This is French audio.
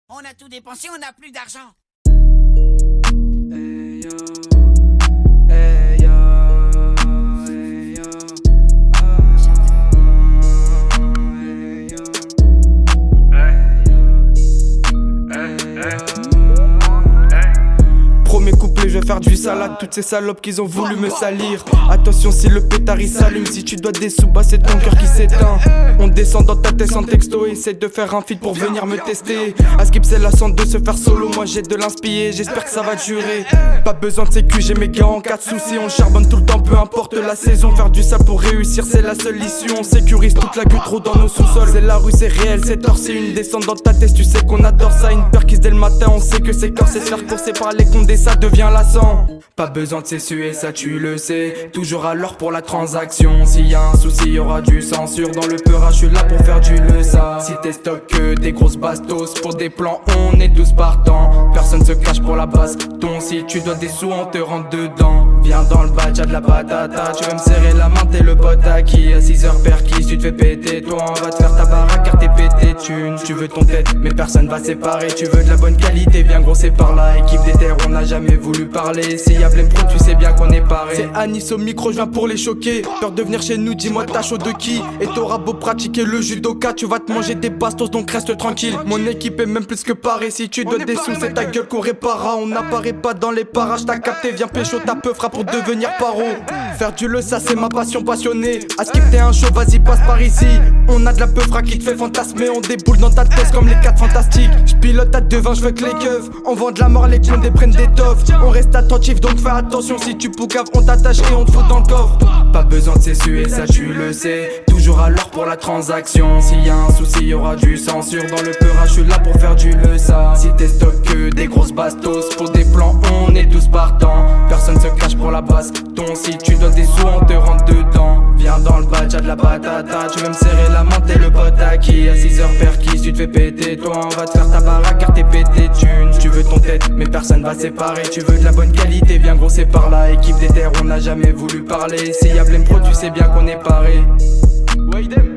On a tout dépensé, on n'a plus d'argent. Hey yo, hey yo, hey yo, hey yo, Premier couplet, je vais faire du salade. Toutes ces salopes qu'ils ont voulu me salir. Attention si le pétard il s'allume. Si tu dois des sous, bah c'est ton cœur qui s'éteint. On descend dans ta tête sans texto. Essaye de faire un feat pour venir me tester. À skip c'est la sonde de se faire solo. Moi j'ai de l'inspiré, j'espère que ça va durer. Pas besoin de sécu, j'ai mes gars en cas de soucis. On charbonne tout le temps, peu importe la saison. Faire du sale pour réussir, c'est la seule issue. On sécurise toute la queue trop dans nos sous-sols. C'est la rue, c'est réel, c'est tort. C'est une descente dans ta tête, tu sais qu'on adore ça. Une perquise dès le matin, on sait que c'est corps. C'est se faire courser par les condés, ça devient lassant. Pas besoin de s'essuyer, ça tu le sais. Toujours à l'heure pour la transaction. S'il y a un souci, y aura du censure. Dans le peura, je suis là pour faire du ça. Si t'es stock que des grosses bastos. Pour des plans, on est tous partants. Personne se cache pour la baston. Si tu dois des sous, on te rentre dedans. Viens dans le badge, y'a de la patata. Tu veux me serrer la main, t'es le pote à qui? À 6h perquis, tu te fais péter. Toi, on va te faire ta baraque car t'es pété thune. Tu veux ton tête, mais personne va séparer. Tu veux de la bonne qualité, viens gros c'est par là. Équipe des terres, on n'a jamais voulu parler. S'il y a plein pro, tu sais bien qu'on est paré. C'est Anis au micro, je viens pour les choquer. Peur de venir chez nous, dis-moi t'as chaud de qui? Et t'auras beau pratiquer le judoka, tu vas te manger des bastos, donc reste tranquille. Mon équipe est même plus que parée. Si tu dois des sous, c'est ta gueule qu'on réparera. On n'apparaît pas dans les parages, t'as capté, viens pécho ta peufra pour devenir paro. Faire du ça c'est ma passion passionnée. À skip t'es un show, vas-y passe par ici. On a de la peufra qui te fait fantasmer. On déboule dans ta tête comme les 4 fantastiques. J'pilote à devant, j'veux que les keufs. On vend de la mort, les condés prennent des toffes. On reste attentif donc fais attention. Si tu poucaves on t'attache et on te fout dans le coffre. Pas besoin de s'essuyer, ça tu le sais. Toujours à l'heure pour la transaction. S'il y a un souci, y aura du censure. Dans le peura, je suis là pour faire du ça. Si t'es stock que des grosses bastos. Pour des plans, on est tous partants. Personne se cache pour la baston. Si tu dois des sous, on te rentre dedans. Viens dans le badge, y'a de la patata. Tu veux me serrer la main, t'es le pote à qui? À 6h perquis, tu te fais péter. Toi, on va te faire ta baraque car t'es pété thune. Tu veux ton tête, mais personne va séparer. Tu veux de la bonne qualité, viens gros c'est par là. Équipe des terres, on n'a jamais voulu parler. S'il y a plein pro, tu sais bien qu'on est paré. Wait them.